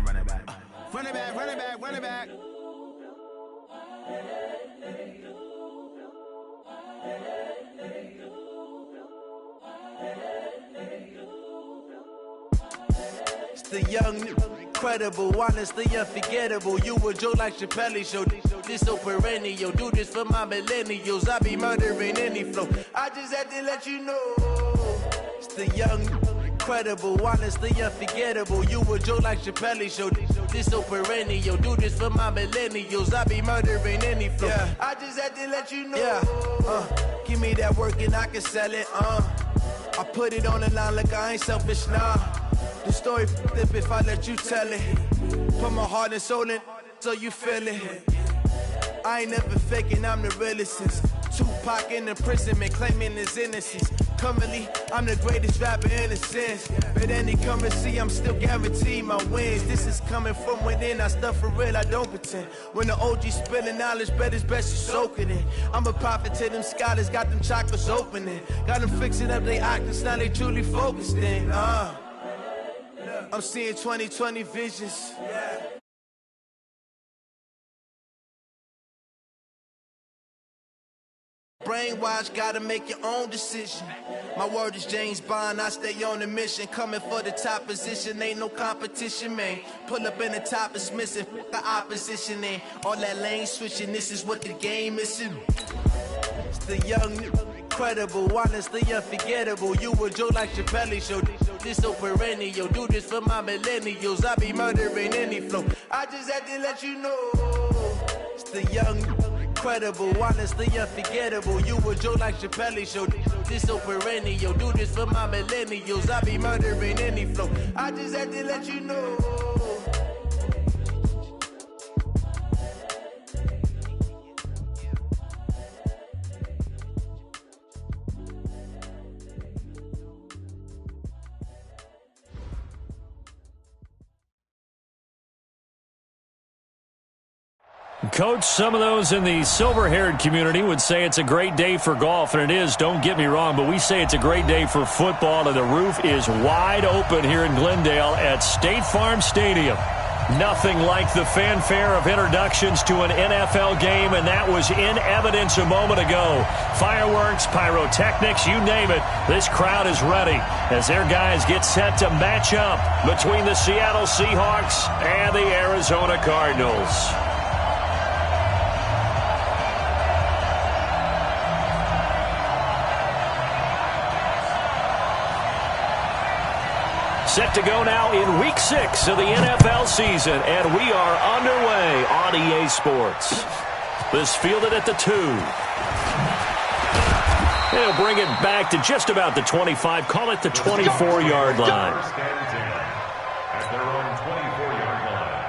run it back. Run it back, run it back, run it back. It's the young, incredible, honestly unforgettable. You a joke like Chappelle Show. This so perennial. Do this for my millennials. I be murdering any flow. I just had to let you know. It's the young, incredible, honestly unforgettable. You a joke like Chappelle Show. This so perennial. Do this for my millennials. I be murdering any flow. Yeah. I just had to let you know. Yeah. Give me that work and I can sell it. I put it on the line like I ain't selfish, nah. The story flip if I let you tell it. Put my heart and soul in so you feel it. I ain't never faking, I'm the realest since Tupac in the prison, man, claiming his innocence. Currently, I'm the greatest rapper in a sense. But any currency, I'm still guaranteed my wins. This is coming from within, I stuff for real, I don't pretend. When the OG spilling knowledge, bet it's best you soak it in. I'm a prophet to them scholars, got them chakras opening. Got them fixing up they octaves, now they truly focused in. I'm seeing 2020 visions. Brainwash, gotta make your own decision. My word is James Bond, I stay on a mission. Coming for the top position, ain't no competition, man. Pull up in the top, it's missing, the opposition, ain't all that lane switching, this is what the game is. It's the young, incredible, honestly unforgettable. You a joke like Chappelle Show. This so perennial. Do this for my millennials. I be murdering any flow. I just had to let you know. It's the young, incredible, honestly unforgettable. You a joke like Chappelle Show. This so perennial. Do this for my millennials. I be murdering any flow. I just had to let you know. Coach, some of those in the silver-haired community would say it's a great day for golf, and it is, don't get me wrong, but we say it's a great day for football, and the roof is wide open here in Glendale at State Farm Stadium. Nothing like the fanfare of introductions to an NFL game, and that was in evidence a moment ago. Fireworks, pyrotechnics, you name it, this crowd is ready as their guys get set to match up between the Seattle Seahawks and the Arizona Cardinals. Set to go now in Week 6 of the NFL season, and we are underway on EA Sports. This fielded at the 2. They'll bring it back to just about the 25, call it the 24-yard line. At their own 24-yard line.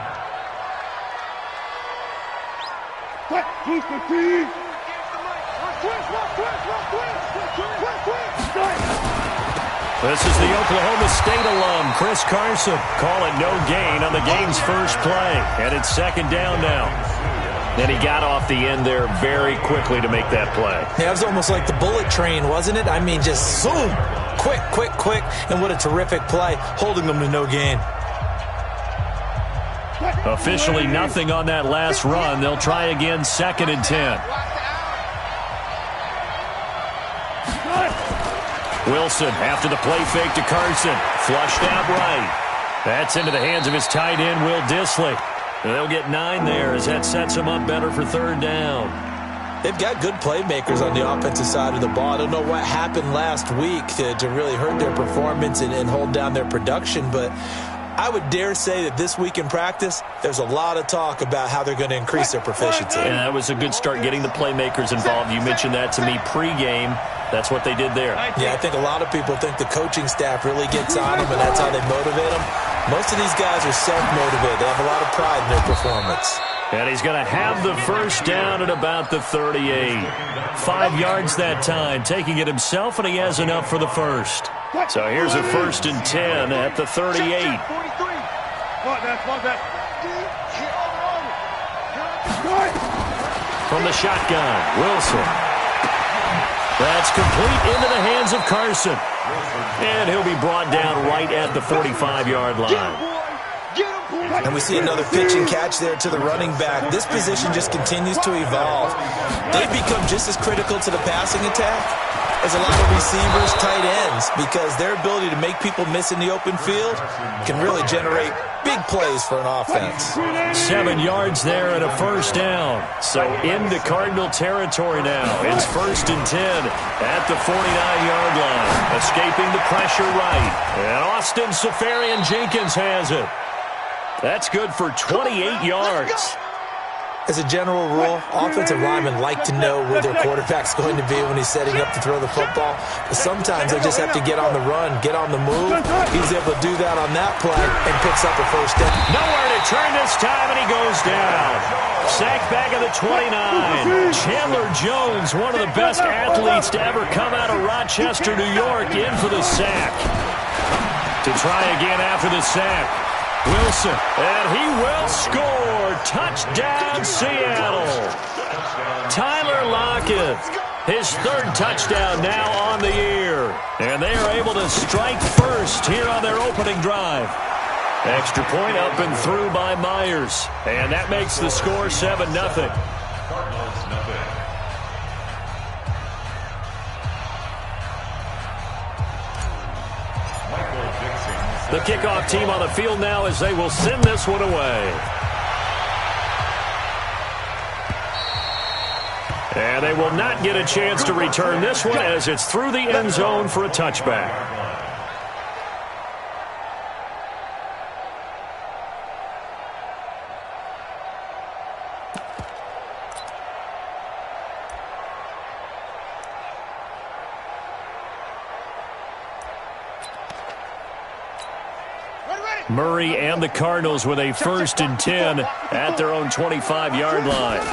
This is the Oklahoma State alum, Chris Carson. Call it no gain on the game's first play. And it's second down now. And he got off the end there very quickly to make that play. Yeah, it was almost like the bullet train, wasn't it? I mean, just zoom. Quick, quick, quick. And what a terrific play, holding them to no gain. Officially nothing on that last run. They'll try again, 2nd and 10. Wilson after the play fake to Carson. Flushed out right. That's into the hands of his tight end, Will Dissly. They'll get 9 there as that sets them up better for 3rd down. They've got good playmakers on the offensive side of the ball. I don't know what happened last week to really hurt their performance and hold down their production, but I would dare say that this week in practice, there's a lot of talk about how they're going to increase their proficiency. And that was a good start getting the playmakers involved. You mentioned that to me pregame. That's what they did there. Yeah, I think a lot of people think the coaching staff really gets on them, and that's how they motivate them. Most of these guys are self-motivated. They have a lot of pride in their performance. And he's going to have the first down at about the 38. 5 yards that time, taking it himself, and he has enough for the first. So here's a 1st and 10 at the 38. From the shotgun, Wilson. That's complete into the hands of Carson. And he'll be brought down right at the 45-yard line. And we see another pitch and catch there to the running back. This position just continues to evolve. They've become just as critical to the passing attack as a lot of receivers, tight ends, because their ability to make people miss in the open field can really generate big plays for an offense. 7 yards there and a first down. So into Cardinal territory now. It's 1st and 10 at the 49-yard line. Escaping the pressure right. And Austin Safarian-Jenkins has it. That's good for 28 yards. As a general rule, offensive linemen like to know where their quarterback's going to be when he's setting up to throw the football. But sometimes they just have to get on the run, get on the move. He's able to do that on that play and picks up a first down. Nowhere to turn this time, and he goes down. Sacked back at the 29. Chandler Jones, one of the best athletes to ever come out of Rochester, New York, in for the sack. To try again after the sack. Wilson, and he will score. Touchdown, Seattle. Tyler Lockett, his 3rd touchdown now on the year. And they are able to strike first here on their opening drive. Extra point up and through by Myers. And that makes the score 7-0. The kickoff team on the field now as they will send this one away. And they will not get a chance to return this one as it's through the end zone for a touchback. Murray and the Cardinals with a 1st and 10 at their own 25-yard line.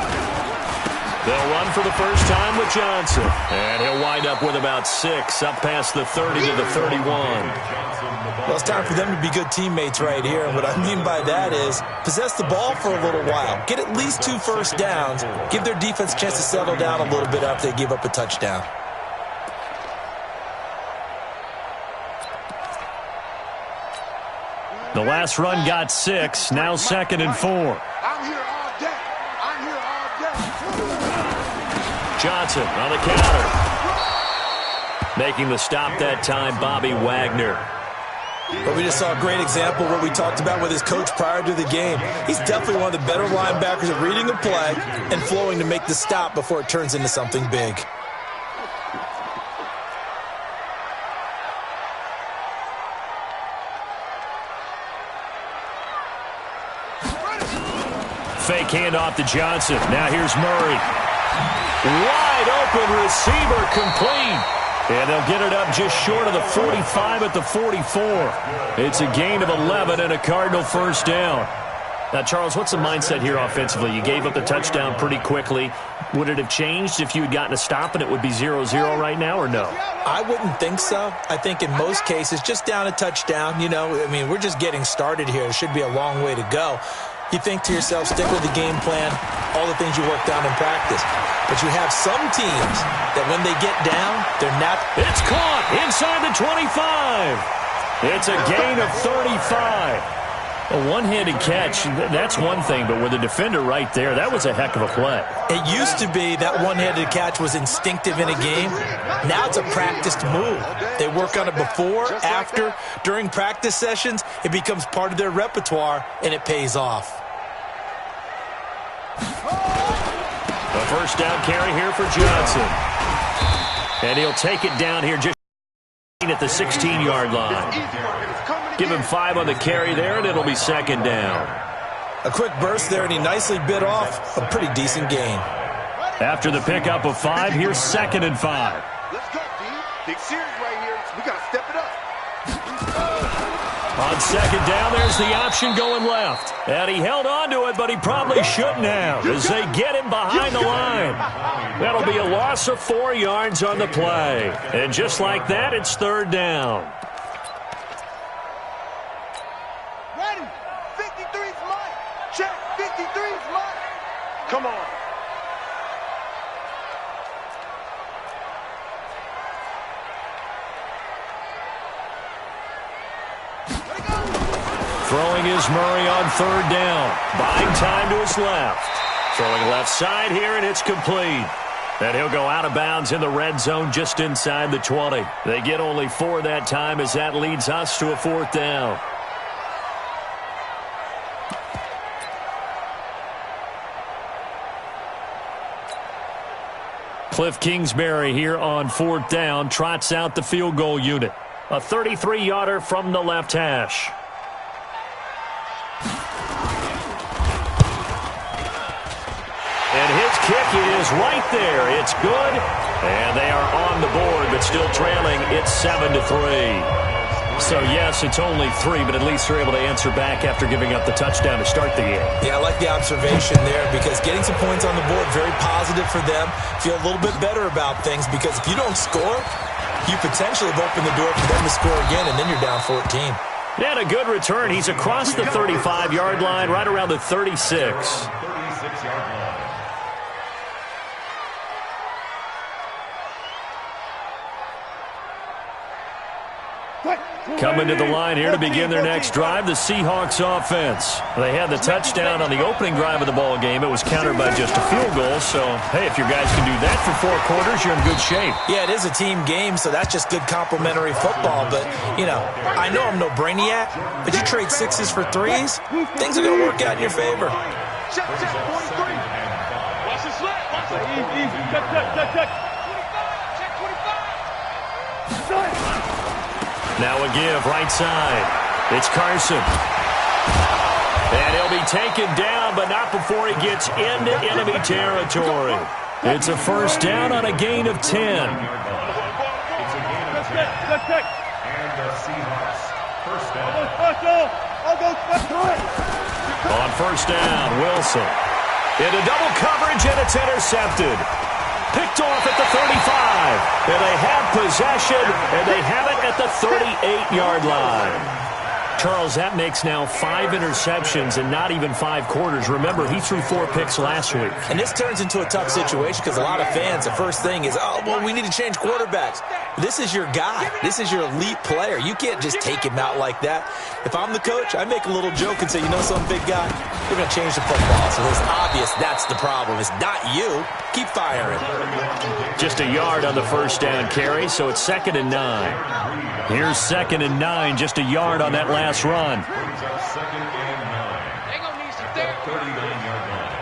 They'll run for the first time with Johnson. And he'll wind up with about 6 up past the 30 to the 31. Well, it's time for them to be good teammates right here. And what I mean by that is possess the ball for a little while. Get at least 2 first downs. Give their defense a chance to settle down a little bit after they give up a touchdown. The last run got 6. Now 2nd and 4. I'm here all day. I'm here all day. Johnson on the counter. Making the stop that time, Bobby Wagner. But we just saw a great example of what we talked about with his coach prior to the game. He's definitely one of the better linebackers at reading a play and flowing to make the stop before it turns into something big. Fake handoff to Johnson. Now here's Murray. Wide open receiver complete. And they'll get it up just short of the 45 at the 44. It's a gain of 11 and a Cardinal first down. Now, Charles, what's the mindset here offensively? You gave up the touchdown pretty quickly. Would it have changed if you had gotten a stop and it would be 0-0 right now, or no? I wouldn't think so. I think in most cases, just down a touchdown, you know, I mean, we're just getting started here. It should be a long way to go. You think to yourself, stick with the game plan, all the things you worked on in practice. But you have some teams that when they get down, they're not. It's caught inside the 25. It's a gain of 35. A one-handed catch, that's one thing, but with the defender right there, that was a heck of a play. It used to be that one-handed catch was instinctive in a game. Now it's a practiced move. They work on it before, after, during practice sessions. It becomes part of their repertoire, and it pays off. A first down carry here for Johnson. And he'll take it down here just at the 16-yard line. Give him 5 on the carry there, and it'll be 2nd down. A quick burst there, and he nicely bit off a pretty decent gain. After the pickup of 5, here's 2nd and 5. Let's go, D. Big series right here. We got to step it up. On 2nd down, there's the option going left. And he held on to it, but he probably shouldn't have as they get him behind the line. That'll be a loss of 4 yards on the play. And just like that, it's 3rd down. Ready. 53's mine. Check. 53's mine. Come on. Throwing is Murray on third down. Buying time to his left. Throwing left side here, and it's complete. And he'll go out of bounds in the red zone just inside the 20. They get only 4 that time as that leads us to a 4th down. Cliff Kingsbury here on 4th down trots out the field goal unit. A 33-yarder from the left hash. And his kick is right there. It's good. And they are on the board, but still trailing. It's 7-3. So, yes, it's only 3, but at least they're able to answer back after giving up the touchdown to start the game. Yeah, I like the observation there because getting some points on the board, very positive for them. Feel a little bit better about things because if you don't score, you potentially have opened the door for them to score again, and then you're down 14. And a good return. He's across the 35-yard line, right around the 36. 36-yard line. Coming to the line here to begin their next drive, the Seahawks offense. They had the touchdown on the opening drive of the ball game. It was countered by just a field goal. So, hey, if your guys can do that for 4 quarters, you're in good shape. Yeah, it is a team game, so that's just good complimentary football. But, you know, I know I'm no brainiac, but you trade 6s for 3s, things are going to work out in your favor. Check, 43. Watch the slant. Watch the easy. Check. Check 25. Now a give, right side. It's Carson. And he'll be taken down, but not before he gets into enemy territory. It's a 1st down on a gain of 10. It's a gain of 10. And the Seahawks, 1st down. On 1st down, Wilson. Into double coverage, and it's intercepted. Picked off at the 35. And they have possession, and they have it at the 38-yard line. Charles, that makes now 5 interceptions and not even 5 quarters. Remember, he threw 4 picks last week. And this turns into a tough situation because a lot of fans, the first thing is, oh, well, we need to change quarterbacks. This is your guy. This is your elite player. You can't just take him out like that. If I'm the coach, I make a little joke and say, you know some big guy, we're going to change the football. So it's obvious that's the problem. It's not you. Keep firing. Just a yard on the 1st down carry, so it's 2nd and 9. Here's 2nd and 9, just a yard on that last run. Brings up 2nd and 9. They're going to need some At the 39-yard line.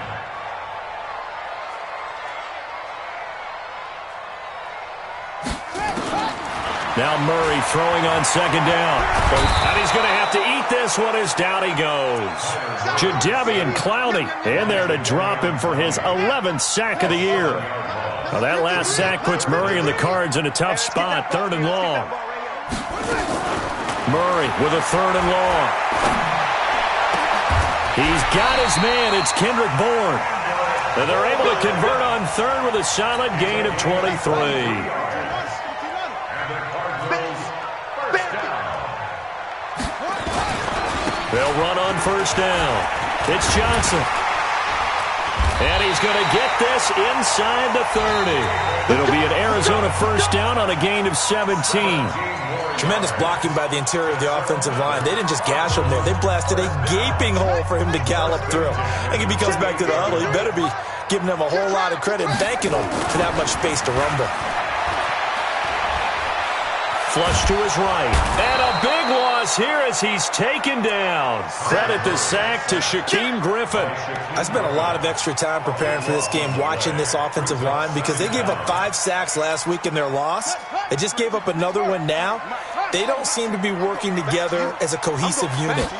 Now Murray throwing on 2nd down. And he's going to have to eat this one as down he goes. Jadeveon Clowney in there to drop him for his 11th sack of the year. Now that last sack puts Murray and the Cards in a tough spot, 3rd and long. Murray with a 3rd and long. He's got his man. It's Kendrick Bourne. And they're able to convert on 3rd with a solid gain of 23. They'll run on 1st down. It's Johnson. And he's going to get this inside the 30. It'll be an Arizona 1st down on a gain of 17. Tremendous blocking by the interior of the offensive line. They didn't just gash him there. They blasted a gaping hole for him to gallop through. And if he comes back to the huddle, he better be giving them a whole lot of credit and thanking them for that much space to rumble. Flush to his right. And a big loss here as he's taken down. Credit the sack to Shaquem Griffin. I spent a lot of extra time preparing for this game watching this offensive line because they gave up 5 sacks last week in their loss. They just gave up another one now. They don't seem to be working together as a cohesive unit.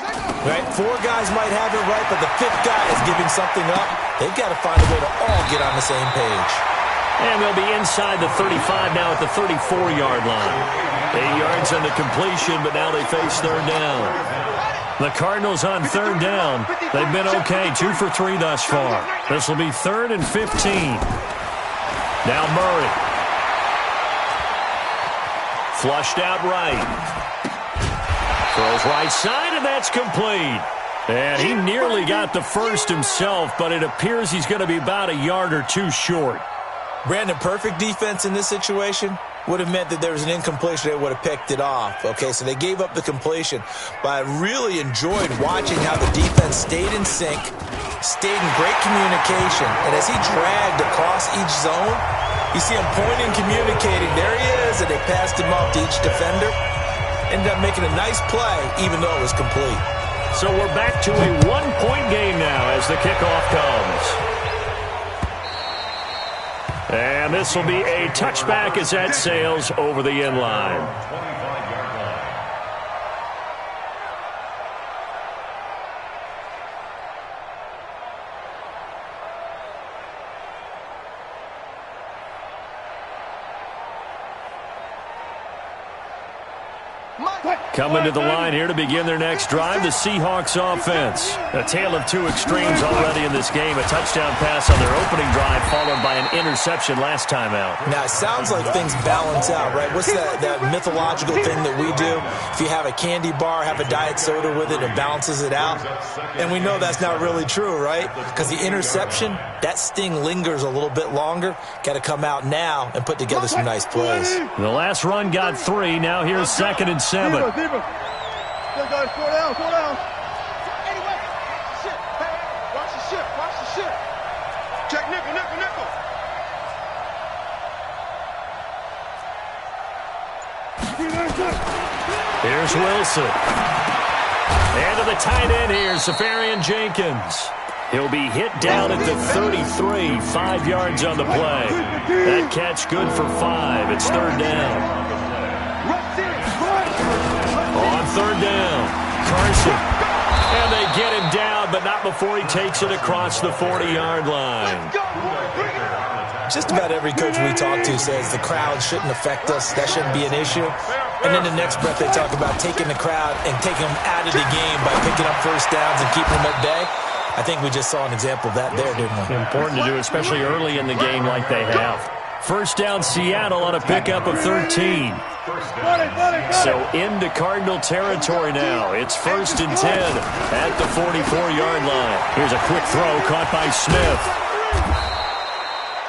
Right? 4 guys might have it right, but the 5th guy is giving something up. They've got to find a way to all get on the same page. And they'll be inside the 35 now at the 34-yard line. 8 yards on the completion, but now they face 3rd down. The Cardinals on 3rd down. They've been okay, 2 for 3 thus far. This will be 3rd and 15. Now Murray. Flushed out right. Throws right side, and that's complete. And he nearly got the first himself, but it appears he's going to be about a yard or 2 short. Brandon, perfect defense in this situation. would have meant that there was an incompletion. They would have picked it off. Okay, so they gave up the completion. But I really enjoyed watching how the defense stayed in sync, stayed in great communication. And as he dragged across each zone, you see him pointing, communicating. There he is, and they passed him off to each defender. Ended up making a nice play, even though it was complete. So we're back to a one-point game now as the kickoff comes. And this will be a touchback as that sails over the end line. Coming to the line here to begin their next drive, the Seahawks offense. A tale of two extremes already in this game. A touchdown pass on their opening drive followed by an interception last time out. Now, it sounds like things balance out, right? What's that mythological thing that we do? If you have a candy bar, have a diet soda with it, it balances it out. And we know that's not really true, right? Because the interception, that sting lingers a little bit longer. Got to come out now and put together some nice plays. The last run got 3. Now here's 2nd and 7. Still got it. 4 down, 4 down. Anyway, shit. Hey, watch the ship, watch the ship. Check nickel, nickel, nickel. Here's Wilson. And to the tight end here, Safarian Jenkins. He'll be hit down at the 33, 5 yards on the play. That catch good for 5. It's 3rd down. On 3rd down, Carson. And they get him down, but not before he takes it across the 40-yard line. Just about every coach we talk to says the crowd shouldn't affect us. That shouldn't be an issue. And then the next breath they talk about taking the crowd and taking them out of the game by picking up first downs and keeping them at bay. I think we just saw an example of that there, didn't we? Important to do, especially early in the game like they have. 1st down, Seattle on a pickup of 13. So into Cardinal territory now. It's 1st and 10 at the 44-yard line. Here's a quick throw caught by Smith.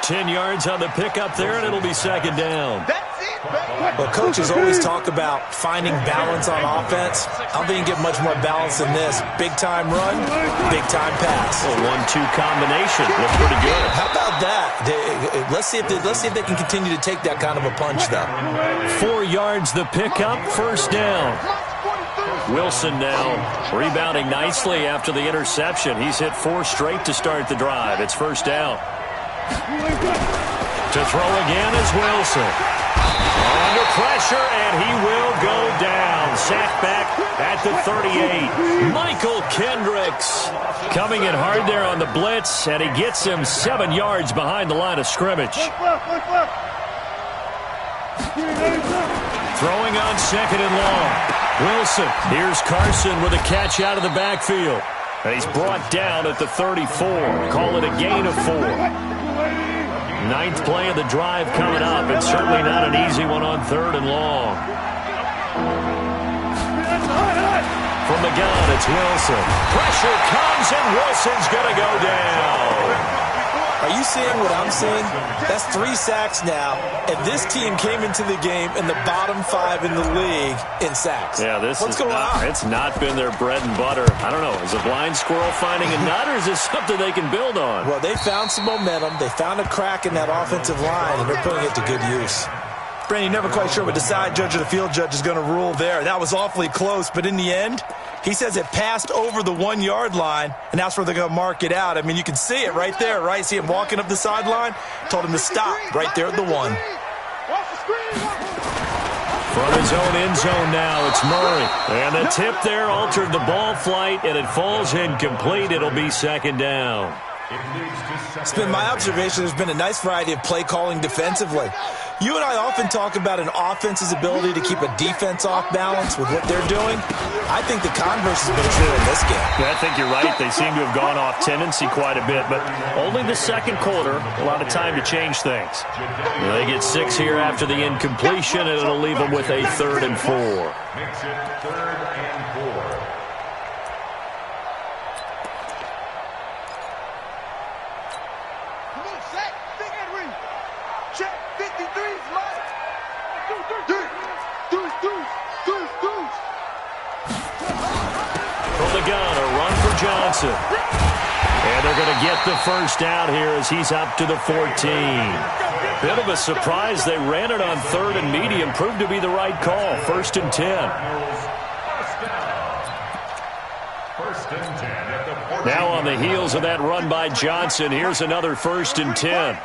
10 yards on the pickup there, and it'll be 2nd down. Well, coaches always talk about finding balance on offense. I don't think you get much more balance than this. Big-time run, big-time pass. A 1-2 combination. Looks pretty good. How about that? Let's see if they can continue to take that kind of a punch, though. 4 yards the pickup, 1st down. Wilson now rebounding nicely after the interception. He's hit 4 straight to start the drive. It's 1st down. To throw again is Wilson. Under pressure, and he will go down. Sacked back at the 38. Michael Kendricks coming in hard there on the blitz, and he gets him 7 yards behind the line of scrimmage. Throwing on 2nd and long. Wilson. Here's Carson with a catch out of the backfield. And he's brought down at the 34. Call it a gain of 4. 9th play of the drive coming up, and certainly not an easy one on 3rd and long. From the gun, it's Wilson. Pressure comes, and Wilson's going to go down. Are you seeing what I'm seeing? That's 3 sacks now, and this team came into the game in the bottom 5 in the league in sacks. Yeah, What's going on? It's not been their bread and butter. I don't know. Is a blind squirrel finding a nut, or is this something they can build on? Well, they found some momentum. They found a crack in that offensive line, and they're putting it to good use. Brandon, you're never quite sure what the side judge or the field judge is going to rule there. That was awfully close, but in the end, he says it passed over the 1-yard line, and that's where they're going to mark it out. I mean, you can see it right there, right? See him walking up the sideline? Told him to stop right there at the 1. From his own end zone now, it's Murray. And the tip there altered the ball flight, and it falls incomplete. It'll be 2nd down. It's been my observation there's been a nice variety of play calling defensively. You and I often talk about an offense's ability to keep a defense off balance with what they're doing. I think the converse has been true in this game. Yeah, I think you're right. They seem to have gone off tendency quite a bit, but only the 2nd quarter, a lot of time to change things. They get 6 here after the incompletion, and it'll leave them with a 3rd and 4. Makes it 3rd and 4. Johnson. And they're going to get the first down here as he's up to the 14. Bit of a surprise. They ran it on 3rd and medium. Proved to be the right call. 1st and 10. Now on the heels of that run by Johnson, here's another 1st and 10.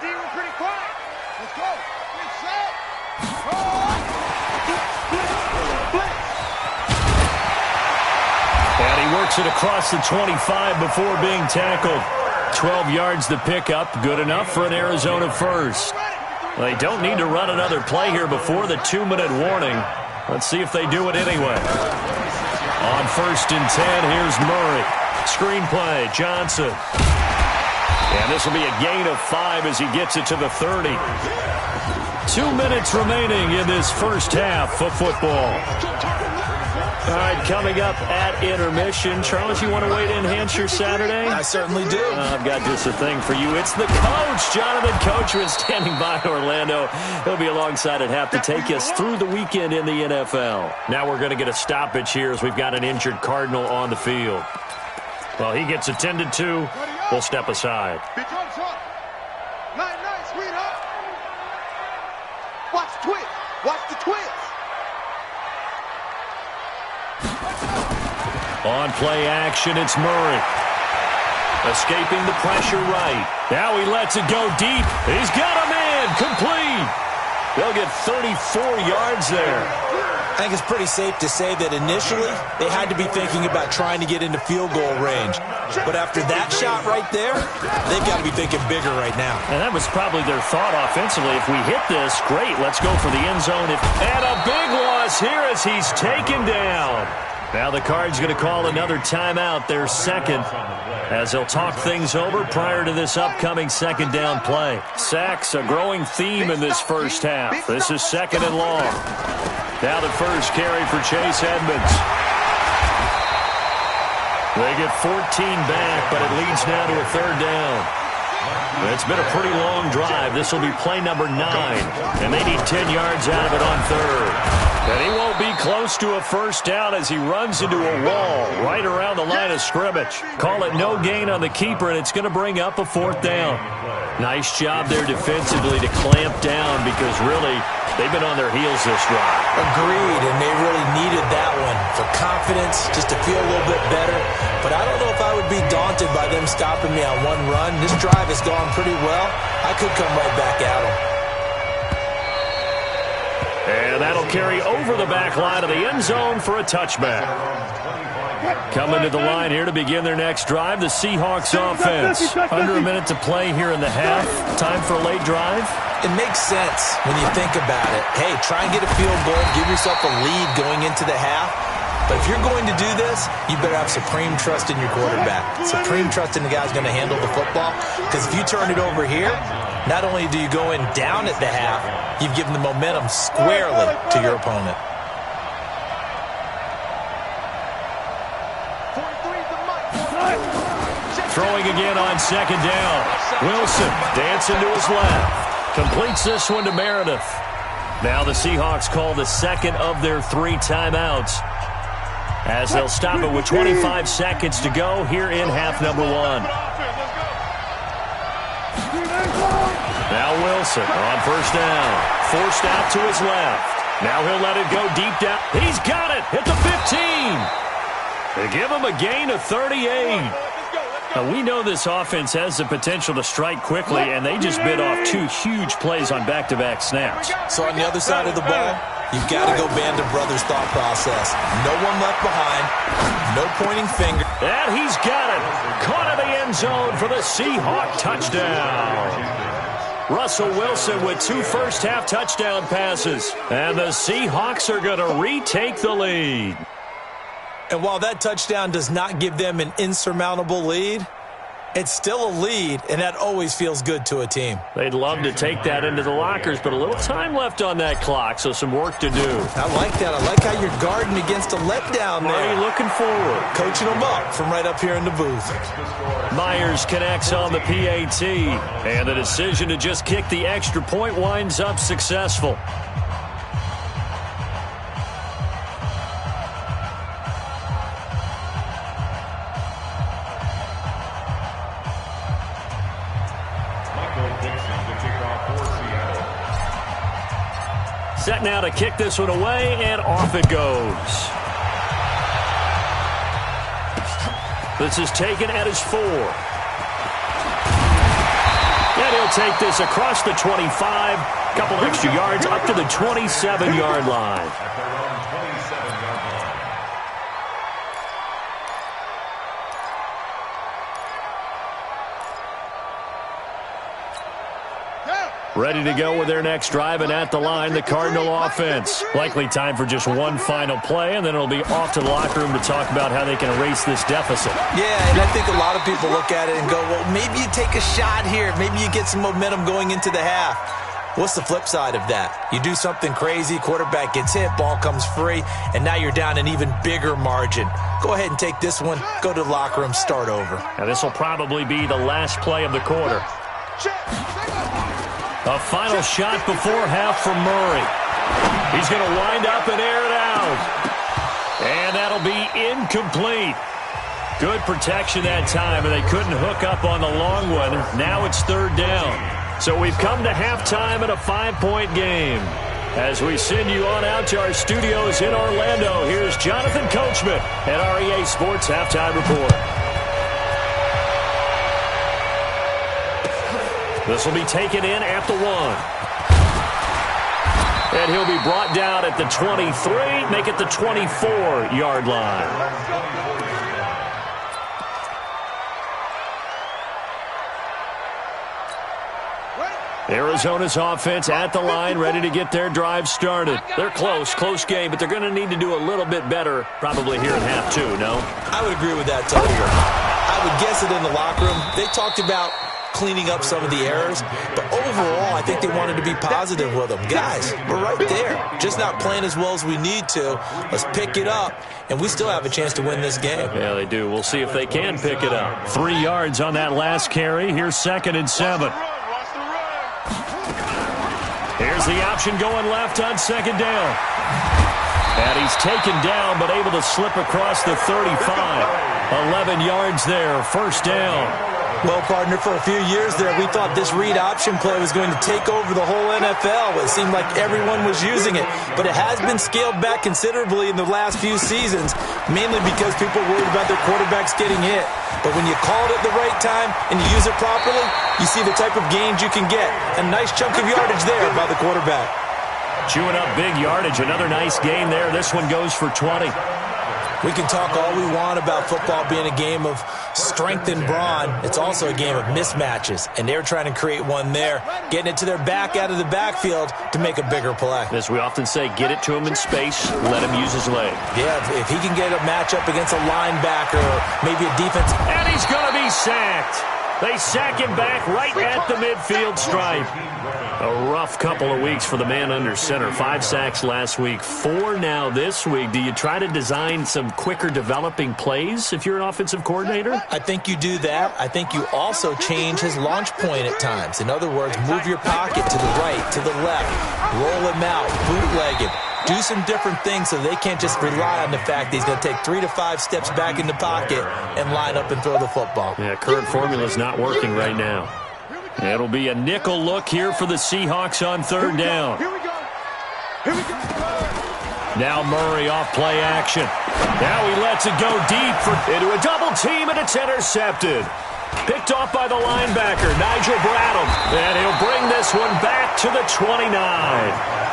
And he works it across the 25 before being tackled. 12 yards the pickup, good enough for an Arizona first. They don't need to run another play here before the 2-minute warning. Let's see if they do it anyway. On 1st and 10, here's Murray. Screen play, Johnson. And this will be a gain of 5 as he gets it to the 30. 2 minutes remaining in this first half of football. All right, coming up at intermission. Charles, you want to wait to enhance your Saturday? I certainly do. I've got just a thing for you. It's the coach, Jonathan Coachman, standing by in Orlando. He'll be alongside at half to take us through the weekend in the NFL. Now we're going to get a stoppage here as we've got an injured Cardinal on the field. Well, he gets attended to. We'll step aside. Night, sweetheart. Watch the twist. Watch the twist. On play action, it's Murray. Escaping the pressure right. Now he lets it go deep. He's got a man. Complete. They'll get 34 yards there. I think it's pretty safe to say that initially they had to be thinking about trying to get into field goal range. But after that shot right there, they've got to be thinking bigger right now. And that was probably their thought offensively. If we hit this, great, let's go for the end zone. And a big loss here as he's taken down. Now the Cards going to call another timeout, their second, as they'll talk things over prior to this upcoming second down play. Sacks, a growing theme in this first half. This is 2nd and long. Now the first carry for Chase Edmonds. They get 14 back, but it leads now to a 3rd down. It's been a pretty long drive. This will be play number 9, and they need 10 yards out of it on 3rd. And he won't be close to a first down as he runs into a wall right around the line of scrimmage. Call it no gain on the keeper, and it's going to bring up a 4th down. Nice job there defensively to clamp down because really they've been on their heels this drive. Agreed, and they really needed that one for confidence, just to feel a little bit better. But I don't know if I would be daunted by them stopping me on one run. This drive has gone pretty well. I could come right back at them. And that'll carry over the back line of the end zone for a touchback. Coming to the line here to begin their next drive, the Seahawks offense. Under a minute to play here in the half. Time for a late drive. It makes sense when you think about it. Hey, try and get a field goal, give yourself a lead going into the half. But if you're going to do this, you better have supreme trust in your quarterback. Supreme trust in the guy who's going to handle the football. Because if you turn it over here, not only do you go in down at the half, you've given the momentum squarely to your opponent. Throwing again on 2nd down. Wilson dancing to his left. Completes this one to Meredith. Now the Seahawks call the 2nd of their 3 timeouts, as they'll stop it with 25 seconds to go here in half number 1. Now Wilson on 1st down. Forced out to his left. Now he'll let it go deep down. He's got it at the 15. They give him a gain of 38. Now, we know this offense has the potential to strike quickly, and they just bit off 2 huge plays on back-to-back snaps. So on the other side of the ball, you've got to go band of brothers thought process. No one left behind. No pointing finger. And he's got it. Caught in the end zone for the Seahawk touchdown. Russell Wilson with 2 first-half touchdown passes. And the Seahawks are going to retake the lead. And while that touchdown does not give them an insurmountable lead, it's still a lead, and that always feels good to a team. They'd love to take that into the lockers, but a little time left on that clock, so some work to do. I like that. I like how you're guarding against a letdown there. Marty looking forward. Coaching them up from right up here in the booth. Myers connects on the PAT, and the decision to just kick the extra point winds up successful. set now to kick this one away, and off it goes. This is taken at his 4. And he'll take this across the 25, couple extra yards up to the 27-yard line. Ready to go with their next drive, and at the line, the Cardinal offense. Likely time for just one final play, and then it'll be off to the locker room to talk about how they can erase this deficit. Yeah, and I think a lot of people look at it and go, well, maybe you take a shot here. Maybe you get some momentum going into the half. What's the flip side of that? You do something crazy, quarterback gets hit, ball comes free, and now you're down an even bigger margin. Go ahead and take this one, go to the locker room, start over. Now this will probably be the last play of the quarter. A final shot before half from Murray. He's going to wind up and air it out. And that'll be incomplete. Good protection that time, and they couldn't hook up on the long one. Now it's 3rd down. So we've come to halftime in a 5-point game. As we send you on out to our studios in Orlando, here's Jonathan Coachman at REA Sports Halftime Report. This will be taken in at the 1. And he'll be brought down at the 23, make it the 24-yard line. Arizona's offense at the line, ready to get their drive started. They're close game, but they're going to need to do a little bit better probably here in half 2, no? I would agree with that totally. I would guess it in the locker room. They talked about cleaning up some of the errors, but overall, I think they wanted to be positive with them. Guys, we're right there. Just not playing as well as we need to. Let's pick it up, and we still have a chance to win this game. Yeah, they do. We'll see if they can pick it up. 3 yards on that last carry. Here's 2nd and 7. Here's the option going left on 2nd down. And he's taken down, but able to slip across the 35. 11 yards there, 1st down. Well, partner, for a few years there, we thought this read option play was going to take over the whole NFL. It seemed like everyone was using it, but it has been scaled back considerably in the last few seasons, mainly because people worried about their quarterbacks getting hit. But when you call it at the right time and you use it properly, you see the type of gains you can get. A nice chunk of yardage there by the quarterback. Chewing up big yardage. Another nice gain there. This one goes for 20. We can talk all we want about football being a game of strength and brawn. It's also a game of mismatches, and they're trying to create one there, getting it to their back out of the backfield to make a bigger play. As we often say, get it to him in space, let him use his leg. Yeah, if he can get a matchup against a linebacker or maybe a defense. And he's going to be sacked. They sack him back right at the midfield stripe. A rough couple of weeks for the man under center. 5 sacks last week, 4 now this week. Do you try to design some quicker developing plays if you're an offensive coordinator? I think you do that. I think you also change his launch point at times. In other words, move your pocket to the right, to the left, roll him out, bootleg him. Do some different things so they can't just rely on the fact that he's going to take 3 to 5 steps back in the pocket and line up and throw the football. Yeah, current formula's not working right now. It'll be a nickel look here for the Seahawks on 3rd down. Here we go. Here we go. Now Murray off play action. Now he lets it go deep into a double team, and it's intercepted. Picked off by the linebacker, Nigel Bradham. And he'll bring this one back to the 29.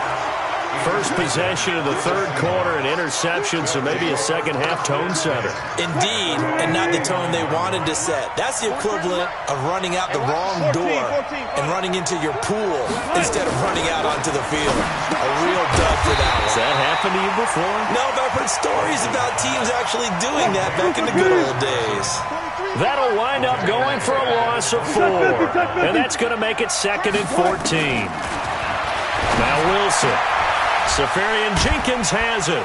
First possession of the 3rd quarter, an interception, so maybe a second-half tone setter. Indeed, and not the tone they wanted to set. That's the equivalent of running out the wrong door and running into your pool instead of running out onto the field. A real dud for that one. Has that happened to you before? No, but I've heard stories about teams actually doing that back in the good old days. That'll wind up going for a loss of 4. And that's going to make it 2nd and 14. Now Wilson. Safarian Jenkins has it.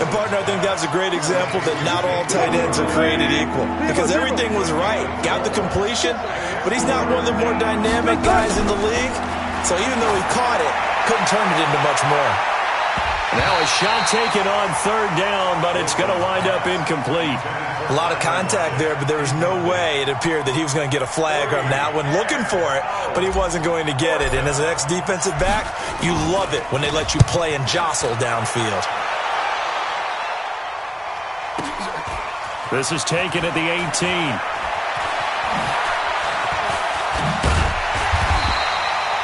And, partner, I think that's a great example that not all tight ends are created equal. Because everything was right. Got the completion, but he's not one of the more dynamic guys in the league. So even though he caught it, couldn't turn it into much more. Now a shot taken on third down, but it's going to wind up incomplete. A lot of contact there, but there was no way it appeared that he was going to get a flag on that one. Looking for it, but he wasn't going to get it. And as an ex-defensive back, you love it when they let you play and jostle downfield. This is taken at the 18.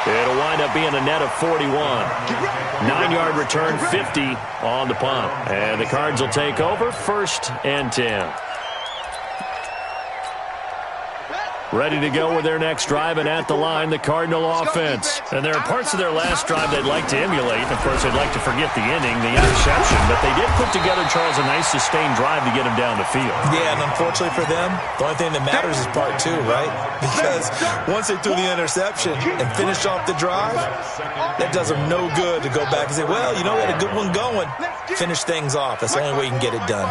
It'll wind up being a net of 41. 9-yard return, 50 on the punt. And the Cards will take over, 1st and 10. Ready to go with their next drive, and at the line, the Cardinal offense. And there are parts of their last drive they'd like to emulate. Of course, they'd like to forget the inning, the interception, but they did put together, Charles, a nice sustained drive to get them down the field. Yeah, and unfortunately for them, the only thing that matters is part 2, right? Because once they threw the interception and finished off the drive, that does them no good to go back and say, well, you know, we had a good one going. Finish things off. That's the only way you can get it done.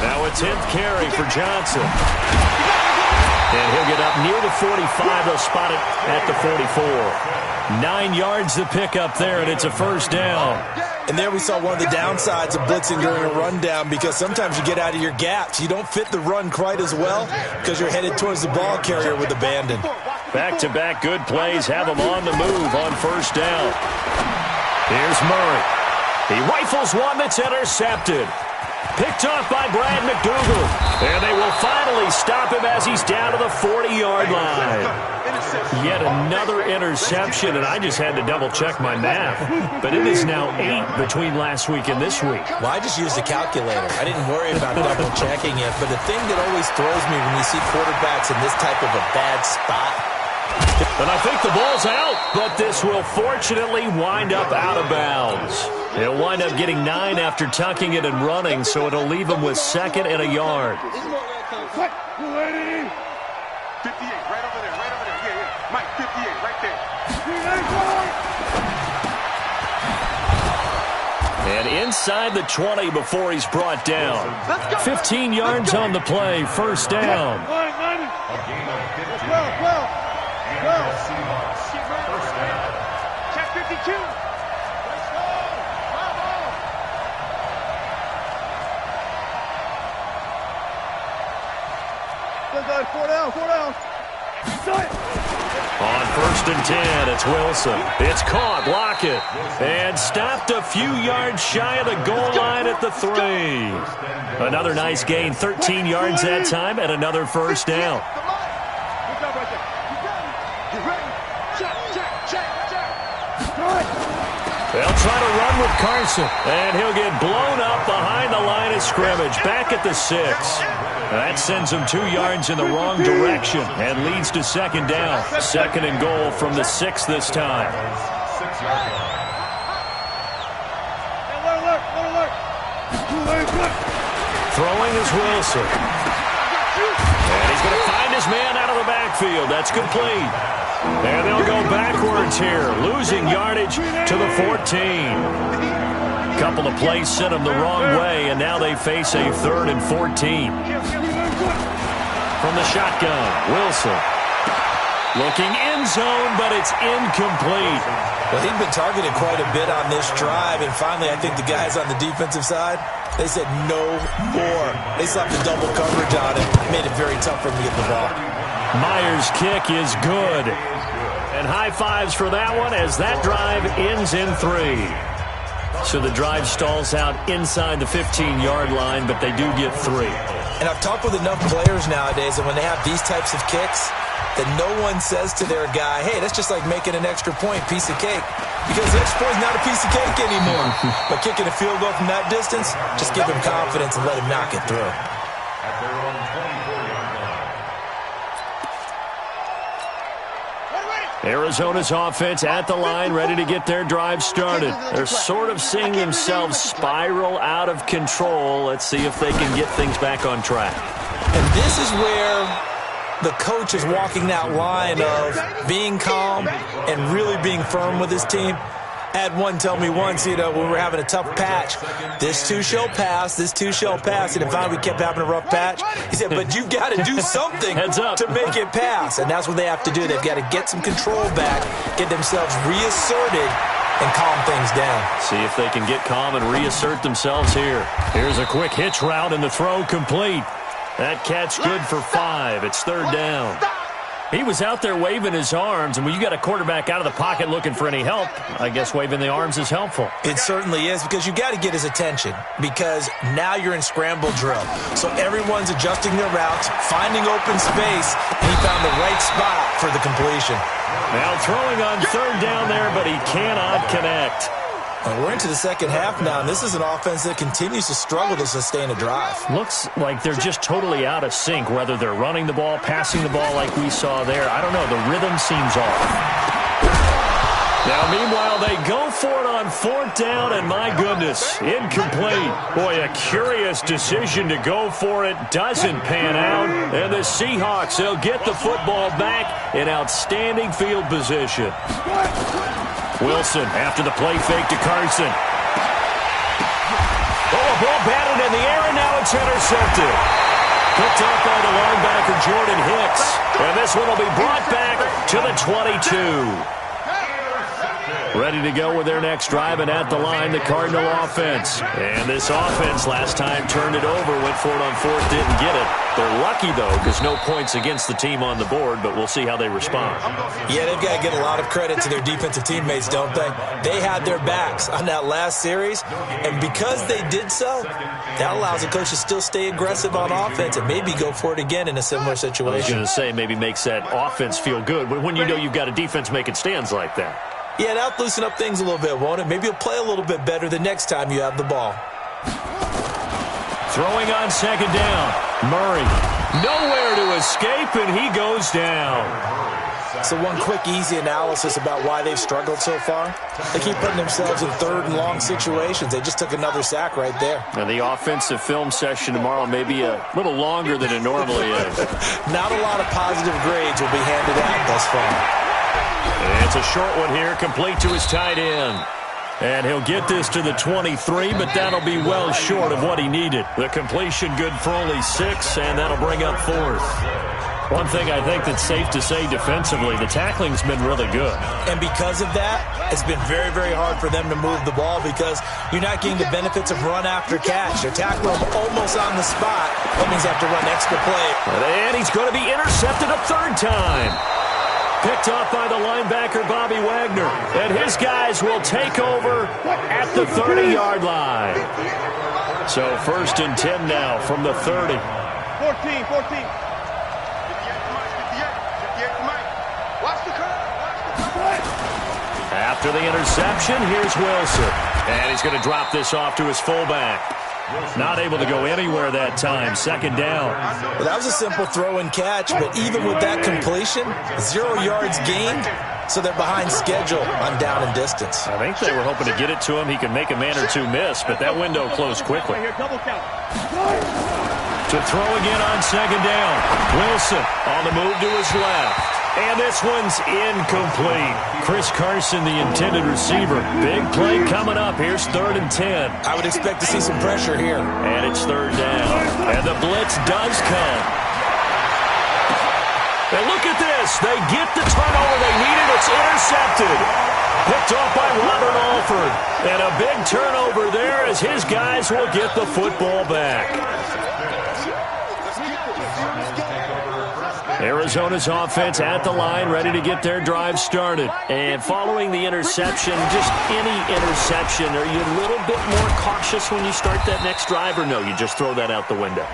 Now a 10th carry for Johnson. And he'll get up near the 45. They'll spot it at the 44. 9 yards to pick up there, and it's a 1st down. And there we saw one of the downsides of blitzing during a rundown, because sometimes you get out of your gaps. You don't fit the run quite as well because you're headed towards the ball carrier with abandon. Back-to-back good plays have them on the move on 1st down. Here's Murray. He rifles one that's intercepted. Picked off by Brad McDougal. And they will finally stop him as he's down to the 40-yard line. Yet another interception, and I just had to double-check my math. But it is now 8 between last week and this week. Well, I just used a calculator. I didn't worry about double-checking it. But the thing that always throws me when you see quarterbacks in this type of a bad spot. And I think the ball's out, but this will fortunately wind up out of bounds. He'll wind up getting 9 after tucking it and running, so it'll leave him with 2nd and a yard. 58, right over there, right over there. Yeah. Mike, 58, right there. And inside the 20 before he's brought down. 15 yards on the play, 1st down. A gain of 15. And the Seahawks, 1st down. Check 52. Let's go. Bravo. 4 down, 4 down. On 1st and 10, it's Wilson. It's caught, Lockett. And stopped a few yards shy of the goal line at the 3. Another nice gain, 13 yards that time, and another 1st down. They'll try to run with Carson, and he'll get blown up behind the line of scrimmage, back at the 6. That sends him 2 yards in the wrong direction and leads to 2nd down. 2nd and goal from the 6 this time. 6-yard line. Throwing is Wilson. And he's going to find his man out of the backfield. That's complete. And they'll go backwards here, losing yardage to the 14. Couple of plays sent them the wrong way, and now they face a 3rd and 14. From the shotgun, Wilson. Looking end zone, but it's incomplete. Well, he'd been targeted quite a bit on this drive, and finally I think the guys on the defensive side, they said no more. They slapped the double coverage on him. Made it very tough for him to get the ball. Myers' kick is good. And high fives for that one as that drive ends in 3. So the drive stalls out inside the 15-yard line, but they do get 3. And I've talked with enough players nowadays that when they have these types of kicks, that no one says to their guy, hey, that's just like making an extra point, piece of cake. Because the extra point is not a piece of cake anymore. But kicking a field goal from that distance, just give him confidence and let him knock it through. At their own 24-yard line. Arizona's offense at the line, ready to get their drive started. They're sort of seeing themselves spiral out of control. Let's see if they can get things back on track. And this is where the coach is walking that line of being calm and really being firm with his team. I had one tell me once, when we were having a tough patch, this too shall pass, this too shall pass. And if finally we kept having a rough patch, he said, but you've got to do something to make it pass. And that's what they have to do. They've got to get some control back, get themselves reasserted, and calm things down. See if they can get calm and reassert themselves here. Here's a quick hitch route, and the throw complete. That catch good for 5. It's third down. He was out there waving his arms, and when you got a quarterback out of the pocket looking for any help, I guess waving the arms is helpful. It certainly is, because you got to get his attention, because now you're in scramble drill. So everyone's adjusting their routes, finding open space, and he found the right spot for the completion. Now throwing on third down there, but he cannot connect. We're into the second half now, and this is an offense that continues to struggle to sustain a drive. Looks like they're just totally out of sync, whether they're running the ball, passing the ball like we saw there. I don't know. The rhythm seems off. Now, meanwhile, they go for it on fourth down, and my goodness, incomplete. Boy, a curious decision to go for it. Doesn't pan out. And the Seahawks, they'll get the football back in outstanding field position. Wilson after the play fake to Carson. Oh, a ball batted in the air, and now it's intercepted. Picked up by the linebacker, Jordan Hicks. And this one will be brought back to the 22. Ready to go with their next drive, and at the line, the Cardinal offense. And this offense last time turned it over, went for it on fourth, didn't get it. They're lucky, though, because no points against the team on the board, but we'll see how they respond. Yeah, they've got to give a lot of credit to their defensive teammates, don't they? They had their backs on that last series, and because they did so, that allows the coach to still stay aggressive on offense and maybe go for it again in a similar situation. I was going to say, maybe makes that offense feel good when you know you've got a defense making stands like that. Yeah, that'll loosen up things a little bit, won't it? Maybe you'll play a little bit better the next time you have the ball. Throwing on second down. Murray, nowhere to escape, and he goes down. So one quick, easy analysis about why they've struggled so far. They keep putting themselves in third and long situations. They just took another sack right there. Now, the offensive film session tomorrow may be a little longer than it normally is. Not a lot of positive grades will be handed out thus far. And it's a short one here, complete to his tight end. And he'll get this to the 23, but that'll be well short of what he needed. The completion good for only 6, and that'll bring up fourth. One thing I think that's safe to say defensively, the tackling's been really good. And because of that, it's been very, very hard for them to move the ball because you're not getting the benefits of run after catch. They're tackling him almost on the spot. That means they have to run extra play. And he's going to be intercepted a third time. Picked off by the linebacker, Bobby Wagner. And his guys will take over at the 30-yard line. So 1st and 10 now from the 30. 14. After the interception, here's Wilson. And he's going to drop this off to his fullback. Not able to go anywhere that time. Second down. Well, that was a simple throw and catch, but even with that completion, 0 yards gained, so they're behind schedule on down and distance. I think they were hoping to get it to him. He could make a man or two miss, but that window closed quickly. To throw again on second down. Wilson on the move to his left. And this one's incomplete. Chris Carson, the intended receiver. Big play coming up. Here's 3rd and 10. I would expect to see some pressure here. And it's 3rd down. And the blitz does come. And look at this. They get the turnover they needed. It's intercepted. Picked off by Robert Alford. And a big turnover there as his guys will get the football back. Arizona's offense at the line, ready to get their drive started. And following the interception, just any interception, are you a little bit more cautious when you start that next drive, or no, you just throw that out the window?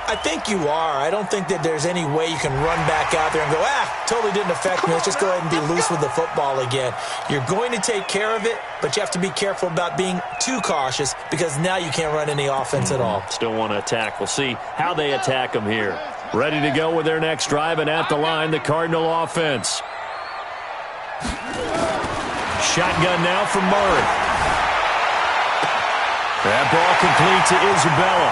I think you are. I don't think that there's any way you can run back out there and go, totally didn't affect me. Let's just go ahead and be loose with the football again. You're going to take care of it, but you have to be careful about being too cautious because now you can't run any offense at all. Still want to attack. We'll see how they attack them here. Ready to go with their next drive, and at the line, the Cardinal offense. Shotgun now from Murray. That ball complete to Isabella.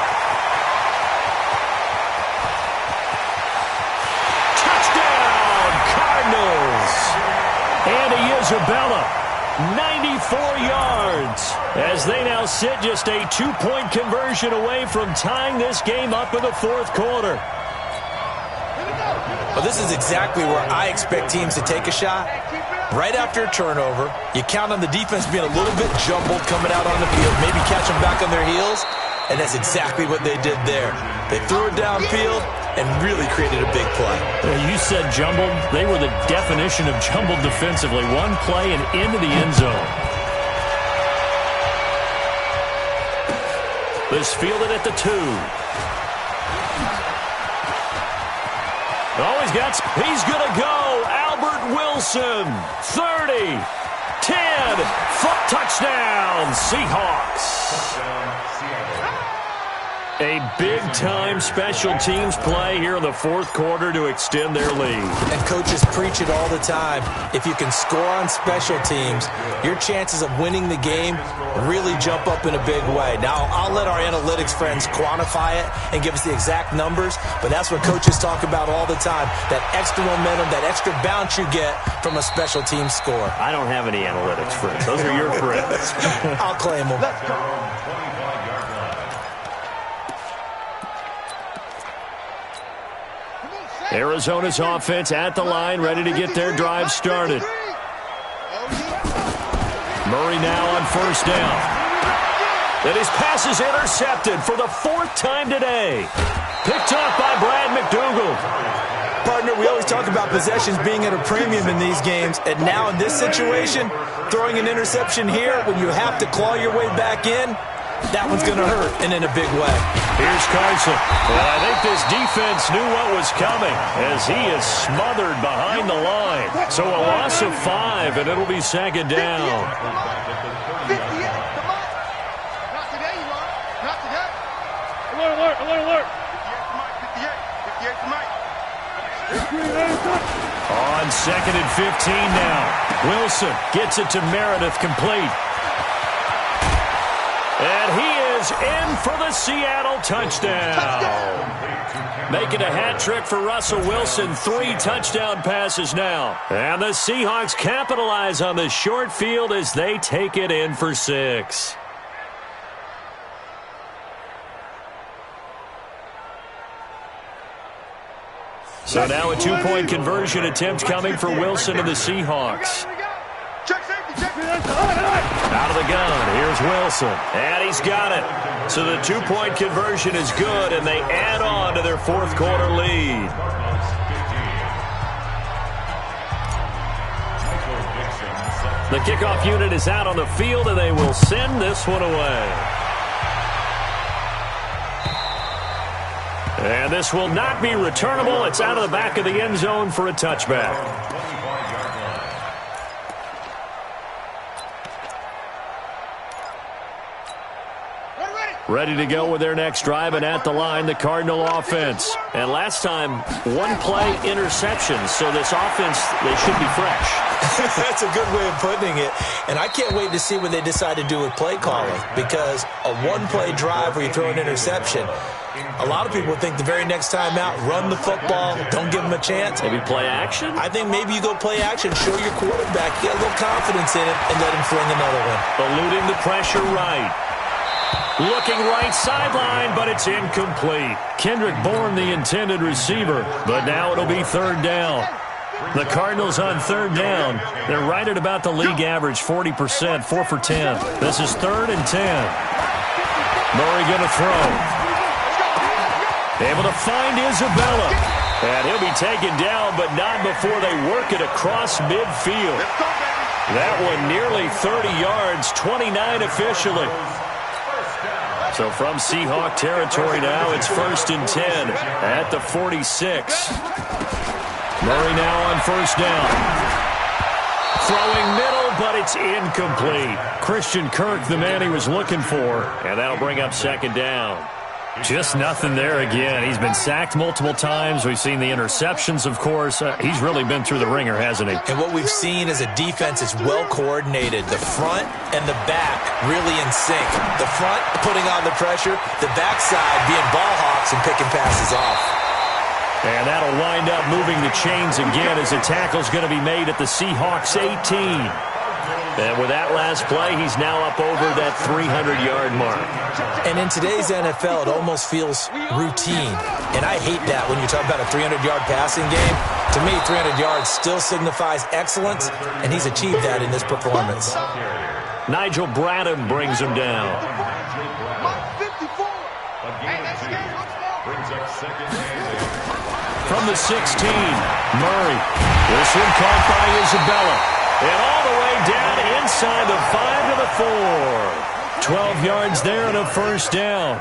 Touchdown, Cardinals! Andy Isabella, 94 yards, as they now sit just a 2-point conversion away from tying this game up in the 4th quarter. Well, this is exactly where I expect teams to take a shot. right after a turnover. You count on the defense being a little bit jumbled coming out on the field, maybe catch them back on their heels, and that's exactly what they did there. They threw it downfield and really created a big play. You said jumbled. They were the definition of jumbled defensively. One play and into the end zone. This fielded at the 2. Oh, he's going to go. Albert Wilson, 30, 10, touchdown, Seahawks. Touchdown, Seattle. A big-time special teams play here in the fourth quarter to extend their lead. And coaches preach it all the time. If you can score on special teams, your chances of winning the game really jump up in a big way. Now, I'll let our analytics friends quantify it and give us the exact numbers, but that's what coaches talk about all the time, that extra momentum, that extra bounce you get from a special team score. I don't have any analytics friends. Those are your friends. I'll claim them. Arizona's offense at the line, ready to get their drive started. Murray now on first down. And his pass is intercepted for the 4th time today. Picked off by Brad McDougal. Partner, we always talk about possessions being at a premium in these games, and now in this situation, throwing an interception here when you have to claw your way back in, that one's going to hurt, and in a big way. Here's Carson. Well, I think this defense knew what was coming as he is smothered behind the line. So a loss of 5, and it'll be second down. 58, come on. Not today, you are. Not today. Alert. 58 tonight. On 2nd and 15 now. Wilson gets it to Meredith, complete. And he is in for the Seattle touchdown. Making a hat trick for Russell Wilson. 3 touchdown passes now. And the Seahawks capitalize on the short field as they take it in for 6. So now a 2-point conversion attempt coming for Wilson and the Seahawks. Out of the gun, here's Wilson. And he's got it. So the 2-point conversion is good, and they add on to their fourth quarter lead. The kickoff unit is out on the field, and they will send this one away. And this will not be returnable. It's out of the back of the end zone for a touchback. Ready to go with their next drive, and at the line, the Cardinal offense. And last time, 1-play interception, so this offense, they should be fresh. That's a good way of putting it. And I can't wait to see what they decide to do with play calling, because a 1-play drive where you throw an interception, a lot of people think the very next time out, run the football, don't give them a chance. Maybe play action? I think maybe you go play action, show your quarterback, get a little confidence in it, and let him fling another one. Eluding the pressure right. Looking right sideline, but it's incomplete. Kendrick Bourne, the intended receiver, but now it'll be 3rd down. The Cardinals on 3rd down. They're right at about the league average, 40%, 4 for 10. This is 3rd and 10. Murray going to throw. Able to find Isabella. And he'll be taken down, but not before they work it across midfield. That one nearly 30 yards, 29 officially. So from Seahawk territory now, it's 1st and 10 at the 46. Murray now on 1st down. Throwing middle, but it's incomplete. Christian Kirk, the man he was looking for, and that'll bring up 2nd down. Just nothing there again. He's been sacked multiple times. We've seen the interceptions, of course. He's really been through the ringer, hasn't he? And what we've seen is a defense that's well coordinated. The front and the back really in sync. The front putting on the pressure, the backside being ball hawks and picking passes off. And that'll wind up moving the chains again as a tackle's going to be made at the Seahawks 18. And with that last play, he's now up over that 300-yard mark. And in today's NFL, it almost feels routine. And I hate that when you talk about a 300-yard passing game. To me, 300 yards still signifies excellence, and he's achieved that in this performance. Nigel Bradham brings him down. From the 16, Murray. This one caught by Isabella. And all the way down inside the 5 to the 4. 12 yards there and a first down.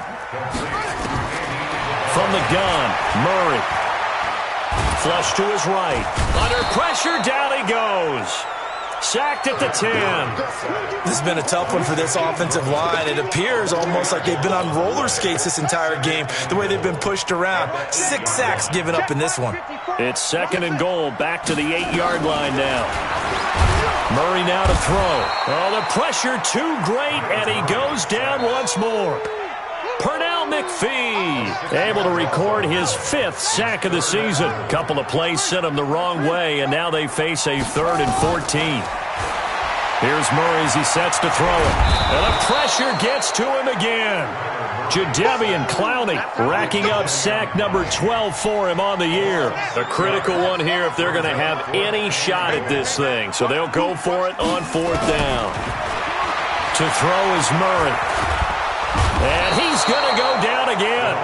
From the gun, Murray. Flush to his right. Under pressure, down he goes. Sacked at the 10. This has been a tough one for this offensive line. It appears almost like they've been on roller skates this entire game, the way they've been pushed around. 6 sacks given up in this one. It's second and goal, back to the 8-yard line now. Murray now to throw. Oh, the pressure too great, and he goes down once more. Pernell McPhee able to record his 5th sack of the season. Couple of plays sent him the wrong way, and now they face a 3rd and 14. Here's Murray as he sets to throw it. And the pressure gets to him again. Jadeveon Clowney racking up sack number 12 for him on the year. A critical one here if they're going to have any shot at this thing. So they'll go for it on 4th down. To throw is Murray. And he's going to go down again.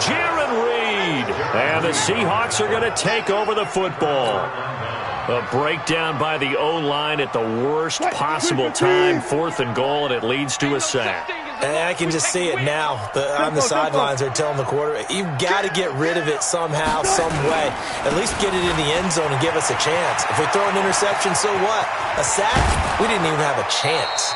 Jaron Reed. And the Seahawks are going to take over the football. A breakdown by the O-line at the worst possible time. 4th and goal, and it leads to a sack. And I can just see it now. On the sidelines, they're telling the quarterback, you've got to get rid of it somehow, some way. At least get it in the end zone and give us a chance. If we throw an interception, so what? A sack? We didn't even have a chance.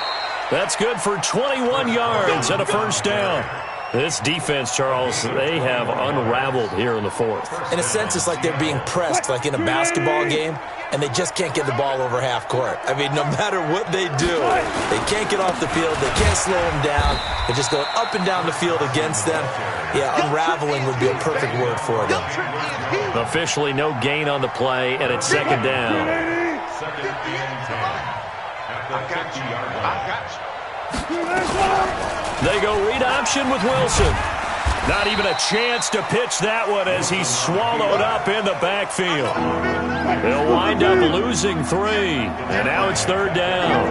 That's good for 21 yards and a first down. This defense, Charles, they have unraveled here in the 4th. In a sense, it's like they're being pressed, like in a basketball game, and they just can't get the ball over half court. I mean, no matter what they do, they can't get off the field. They can't slow them down. They're just going up and down the field against them. Yeah, unraveling would be a perfect word for them. Officially no gain on the play, and it's second down. Second and 10. At the 50-yard line. They go read option with Wilson. Not even a chance to pitch that one as he's swallowed up in the backfield. They'll wind up losing 3, and now it's 3rd down.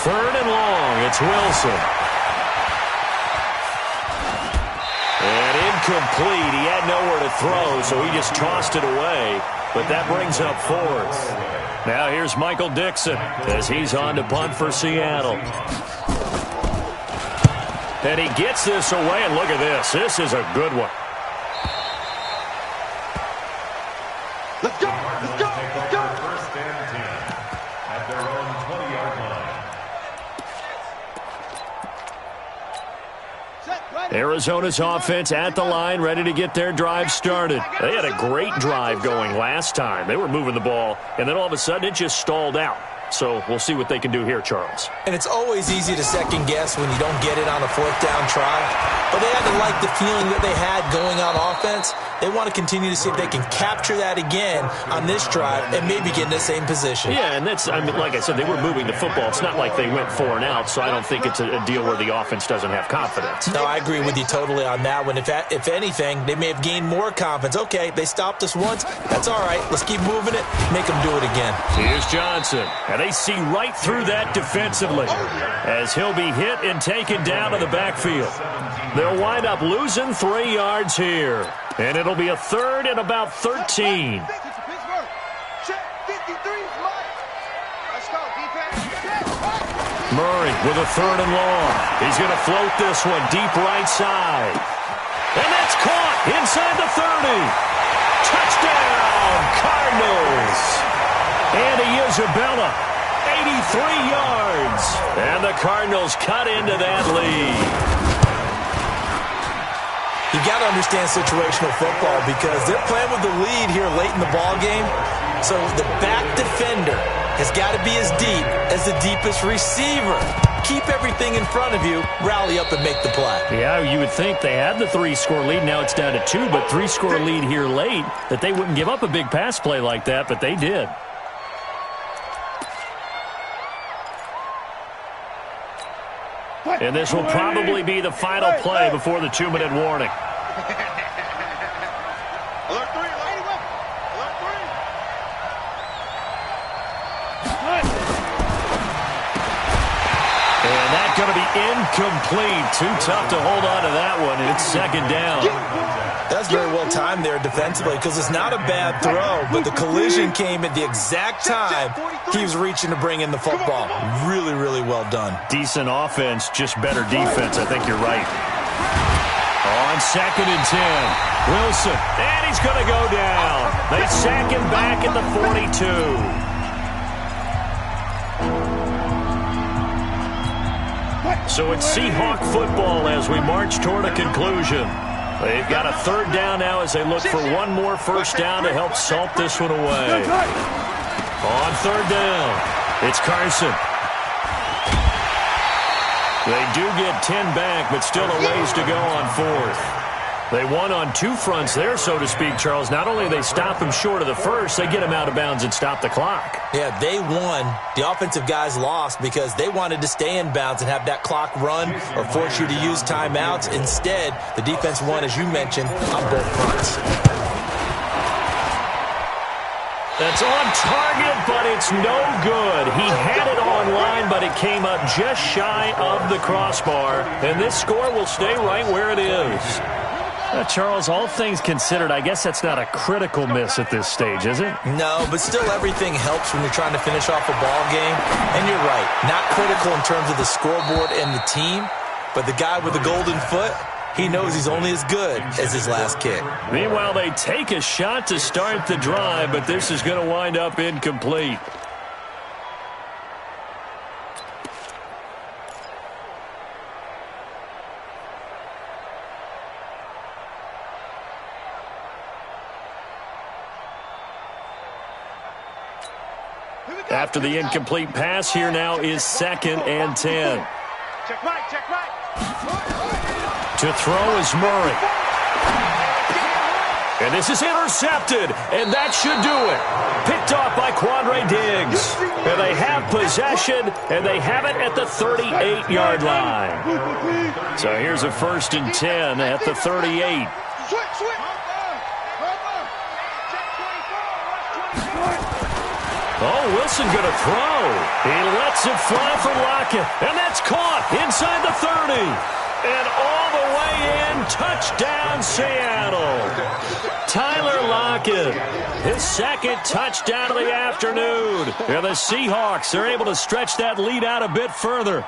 Third and long, it's Wilson. And incomplete. He had nowhere to throw, so he just tossed it away. But that brings up 4th. Now here's Michael Dixon as he's on to punt for Seattle. And he gets this away, and look at this. This is a good one. Let's go! Let's go! Let's go! First and 10 at their own 20-yard line. Arizona's offense at the line, ready to get their drive started. They had a great drive going last time. They were moving the ball, and then all of a sudden it just stalled out. So we'll see what they can do here, Charles. And it's always easy to second guess when you don't get it on a 4th down try. But they had to like the feeling that they had going on offense. They want to continue to see if they can capture that again on this drive and maybe get in the same position. Yeah, and that's, I mean, like I said, they were moving the football. It's not like they went 4 and out, so I don't think it's a deal where the offense doesn't have confidence. No, I agree with you totally on that one. If anything, they may have gained more confidence. Okay, they stopped us once. That's all right. Let's keep moving it. Make them do it again. Here's Johnson. And they see right through that defensively as he'll be hit and taken down to the backfield. They'll wind up losing 3 yards here. And it'll be a 3rd and about 13. Murray with a 3rd and long. He's going to float this one deep right side. And that's caught inside the 30. Touchdown, Cardinals. Andy Isabella, 83 yards. And the Cardinals cut into that lead. You got to understand situational football because they're playing with the lead here late in the ball game. So the back defender has got to be as deep as the deepest receiver. Keep everything in front of you, rally up and make the play. Yeah, you would think they had the 3-score lead. Now it's down to 2, but 3-score lead here late, that they wouldn't give up a big pass play like that, but they did. And this will probably be the final play before the 2-minute warning. Alert 3, alert 3. And that's going to be incomplete. Too tough to hold on to that one. It's second down. That's very well timed there defensively because it's not a bad throw, but the collision came at the exact time he was reaching to bring in the football. Really, really well done. Decent offense, just better defense. I think you're right. On 2nd and 10, Wilson, and he's going to go down. They sack him back at the 42. So it's Seahawk football as we march toward a conclusion. They've got a 3rd down now as they look for one more first down to help salt this one away. On 3rd down, it's Carson. They do get 10 back, but still a ways to go on 4th. They won on 2 fronts there, so to speak, Charles. Not only they stop him short of the first, they get him out of bounds and stop the clock. Yeah, they won. The offensive guys lost because they wanted to stay in bounds and have that clock run or force you to use timeouts. Instead, the defense won, as you mentioned, on both fronts. That's on target, but it's no good. He had it on line, but it came up just shy of the crossbar. And this score will stay right where it is. Charles, all things considered, I guess that's not a critical miss at this stage, is it? No, but still everything helps when you're trying to finish off a ball game. And you're right, not critical in terms of the scoreboard and the team, but the guy with the golden foot, he knows he's only as good as his last kick. Meanwhile, they take a shot to start the drive, but this is going to wind up incomplete. After the incomplete pass, here now is 2nd and 10. Check right. To throw is Murray. And this is intercepted, and that should do it. Picked off by Quandre Diggs. And they have possession, and they have it at the 38-yard line. So here's a 1st and 10 at the 38. Oh, Wilson going to throw. He lets it fly for Lockett, and that's caught inside the 30. And all the way in, touchdown Seattle. Tyler Lockett, his 2nd touchdown of the afternoon. And the Seahawks are able to stretch that lead out a bit further.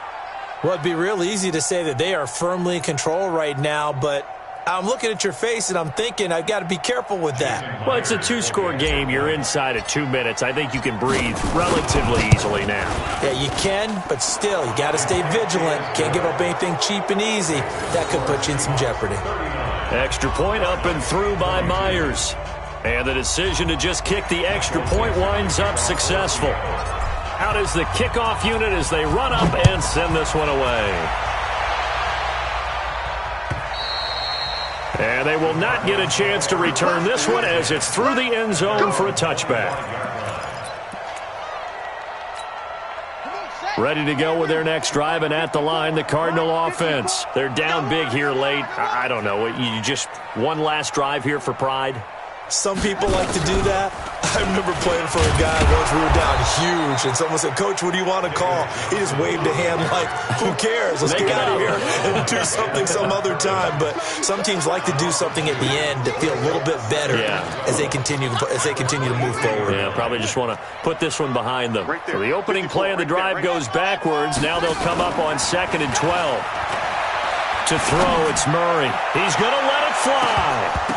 Well, it'd be real easy to say that they are firmly in control right now, but I'm looking at your face and I'm thinking I've got to be careful with that. Well, it's a 2-score game. You're inside at 2 minutes. I think you can breathe relatively easily now. Yeah, you can, but still, you got to stay vigilant. Can't give up anything cheap and easy. That could put you in some jeopardy. Extra point up and through by Myers. And the decision to just kick the extra point winds up successful. Out is the kickoff unit as they run up and send this one away. And they will not get a chance to return this one as it's through the end zone for a touchback. Ready to go with their next drive, and at the line, the Cardinal offense. They're down big here late. I don't know. You just one last drive here for pride? Some people like to do that. I remember playing for a guy once we were down huge, and someone said, "Coach, what do you want to call?" He just waved a hand like, who cares? Let's get out of here and do something some other time. But some teams like to do something at the end to feel a little bit better as they continue to move forward. Yeah, probably just want to put this one behind them. So the opening play of the drive goes backwards. Now they'll come up on 2nd and 12. To throw, it's Murray. He's going to let it fly.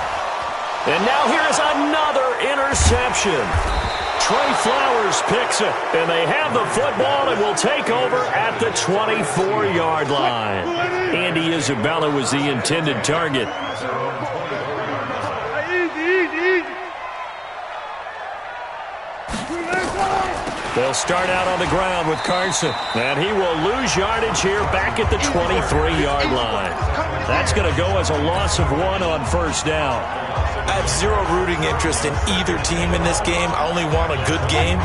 And now here is another interception. Trey Flowers picks it, and they have the football and will take over at the 24-yard line. Andy Isabella was the intended target. They'll start out on the ground with Carson, and he will lose yardage here back at the 23-yard line. That's going to go as a loss of 1 on 1st down. I have zero rooting interest in either team in this game. I only want a good game.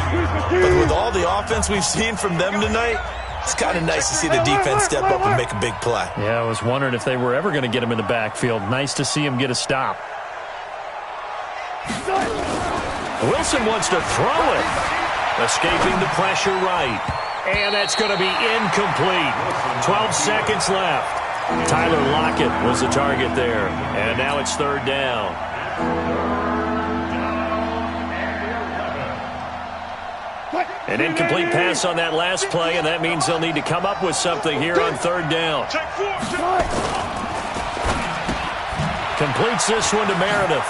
But with all the offense we've seen from them tonight, It's kind of nice to see the defense step up and make a big play. Yeah, I was wondering if they were ever going to get him in the backfield. Nice to see him get a stop. Wilson wants to throw it. Escaping the pressure right. And that's going to be incomplete. 12 seconds left. Tyler Lockett was the target there. And now it's third down. An incomplete pass on that last play, and that means they'll need to come up with something here on third down. Completes this one to Meredith.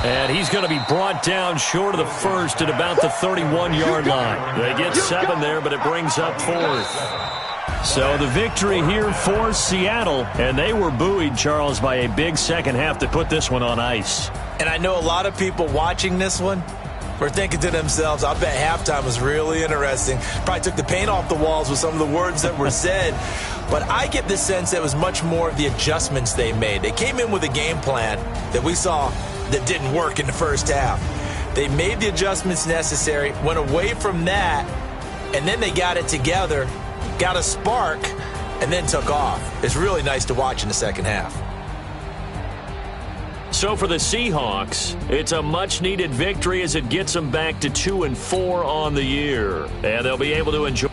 And he's going to be brought down short of the first at about the 31-yard line. They get 7 there, but it brings up 4th. So the victory here for Seattle, and they were buoyed, Charles, by a big second half to put this one on ice. And I know a lot of people watching this one were thinking to themselves, I bet halftime was really interesting. Probably took the paint off the walls with some of the words that were said. But I get the sense that it was much more of the adjustments they made. They came in with a game plan that we saw that didn't work in the first half. They made the adjustments necessary, went away from that, and then they got it together, got a spark, and then took off. It's really nice to watch in the second half. So for the Seahawks, it's a much-needed victory as it gets them back to 2-4 on the year. And they'll be able to enjoy